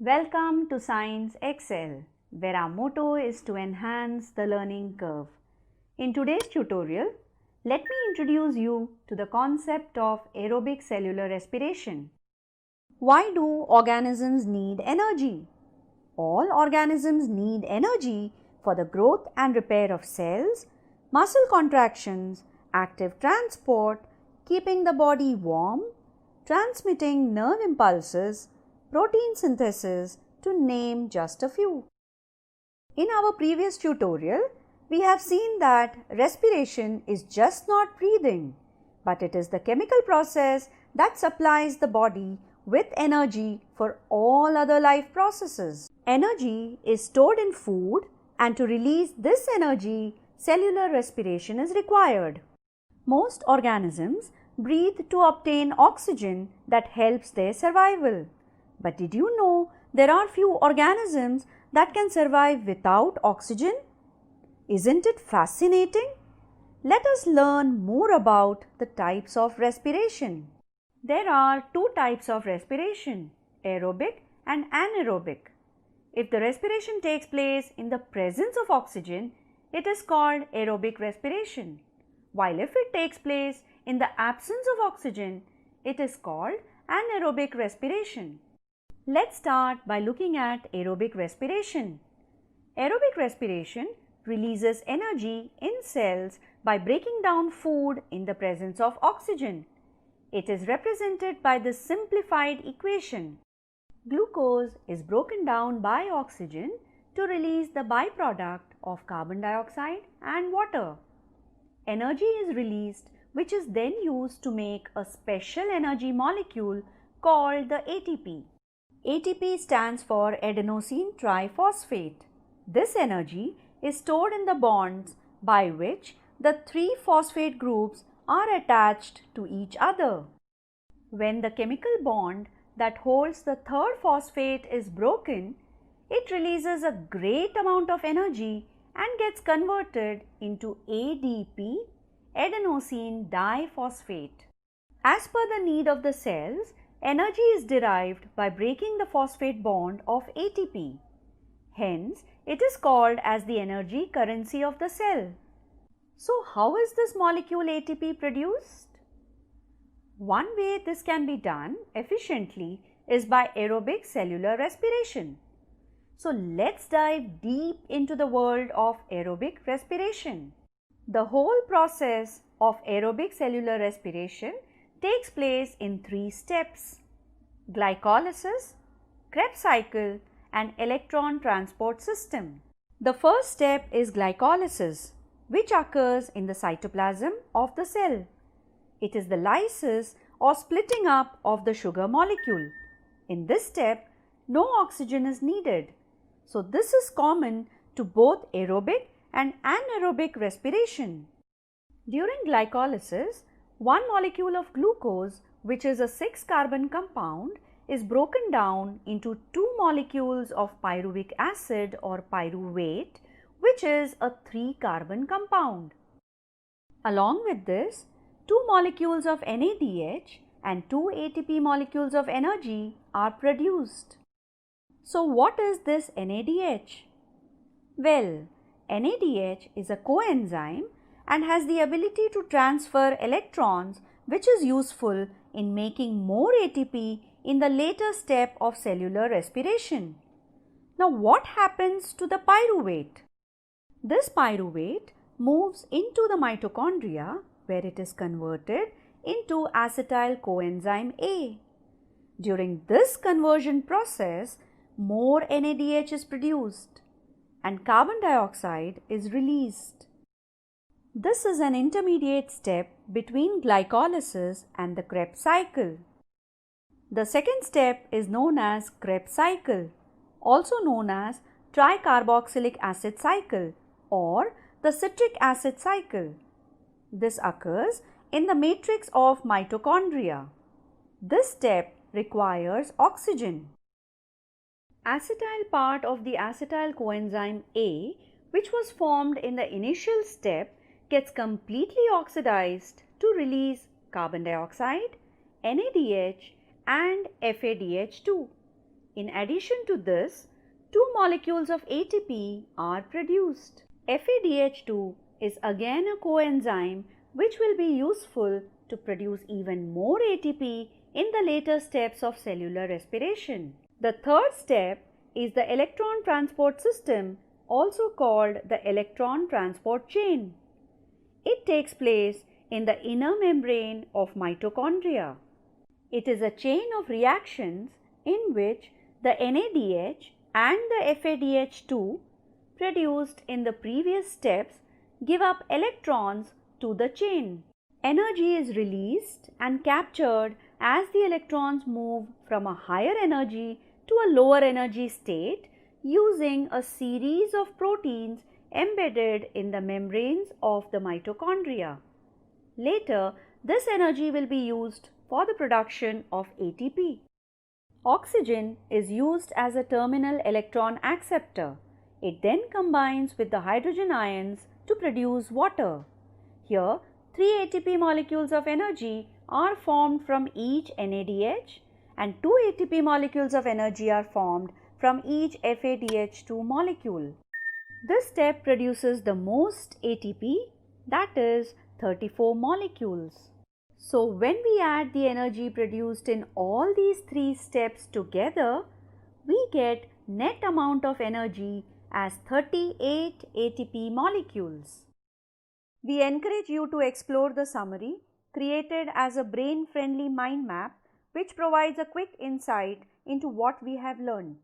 Welcome to Science Excel, where our motto is to enhance the learning curve. In today's tutorial, let me introduce you to the concept of aerobic cellular respiration. Why do organisms need energy? All organisms need energy for the growth and repair of cells, muscle contractions, active transport, keeping the body warm, transmitting nerve impulses, protein synthesis, to name just a few. In our previous tutorial, we have seen that respiration is just not breathing, but it is the chemical process that supplies the body with energy for all other life processes. Energy is stored in food, and to release this energy, cellular respiration is required. Most organisms breathe to obtain oxygen that helps their survival. But did you know there are few organisms that can survive without oxygen? Isn't it fascinating? Let us learn more about the types of respiration. There are two types of respiration, aerobic and anaerobic. If the respiration takes place in the presence of oxygen, it is called aerobic respiration, while if it takes place in the absence of oxygen, it is called anaerobic respiration. Let's start by looking at aerobic respiration. Aerobic respiration releases energy in cells by breaking down food in the presence of oxygen. It is represented by this simplified equation. Glucose is broken down by oxygen to release the byproduct of carbon dioxide and water. Energy is released, which is then used to make a special energy molecule called the ATP. ATP stands for adenosine triphosphate. This energy is stored in the bonds by which the three phosphate groups are attached to each other. When the chemical bond that holds the third phosphate is broken, it releases a great amount of energy and gets converted into ADP, adenosine diphosphate. As per the need of the cells, energy is derived by breaking the phosphate bond of ATP. Hence, it is called as the energy currency of the cell. So, how is this molecule ATP produced? One way this can be done efficiently is by aerobic cellular respiration. So, let's dive deep into the world of aerobic respiration. The whole process of aerobic cellular respiration takes place in three steps: glycolysis, Krebs cycle, and electron transport system. The first step is glycolysis, which occurs in the cytoplasm of the cell. It is the lysis or splitting up of the sugar molecule. In this step, no oxygen is needed. So, this is common to both aerobic and anaerobic respiration. During glycolysis, one molecule of glucose, which is a 6-carbon compound, is broken down into two molecules of pyruvic acid or pyruvate, which is a 3-carbon compound. Along with this, two molecules of NADH and two ATP molecules of energy are produced. So, what is this NADH? Well, NADH is a coenzyme and has the ability to transfer electrons, which is useful in making more ATP in the later step of cellular respiration. Now, what happens to the pyruvate? This pyruvate moves into the mitochondria, where it is converted into acetyl coenzyme A. During this conversion process, more NADH is produced and carbon dioxide is released. This is an intermediate step between glycolysis and the Krebs cycle. The second step is known as Krebs cycle, also known as tricarboxylic acid cycle or the citric acid cycle. This occurs in the matrix of mitochondria. This step requires oxygen. Acetyl part of the acetyl coenzyme A, which was formed in the initial step, gets completely oxidized to release carbon dioxide, NADH and FADH2. In addition to this, 2 molecules of ATP are produced. FADH2 is again a coenzyme which will be useful to produce even more ATP in the later steps of cellular respiration. The third step is the electron transport system, also called the electron transport chain. It takes place in the inner membrane of mitochondria. It is a chain of reactions in which the NADH and the FADH2 produced in the previous steps give up electrons to the chain. Energy is released and captured as the electrons move from a higher energy to a lower energy state using a series of proteins embedded in the membranes of the mitochondria. Later, this energy will be used for the production of ATP. Oxygen is used as a terminal electron acceptor. It then combines with the hydrogen ions to produce water. Here, 3 ATP molecules of energy are formed from each NADH and 2 ATP molecules of energy are formed from each FADH2 molecule. This step produces the most ATP, that is 34 molecules. So when we add the energy produced in all these 3 steps together, we get net amount of energy as 38 ATP molecules. We encourage you to explore the summary created as a brain-friendly mind map which provides a quick insight into what we have learned.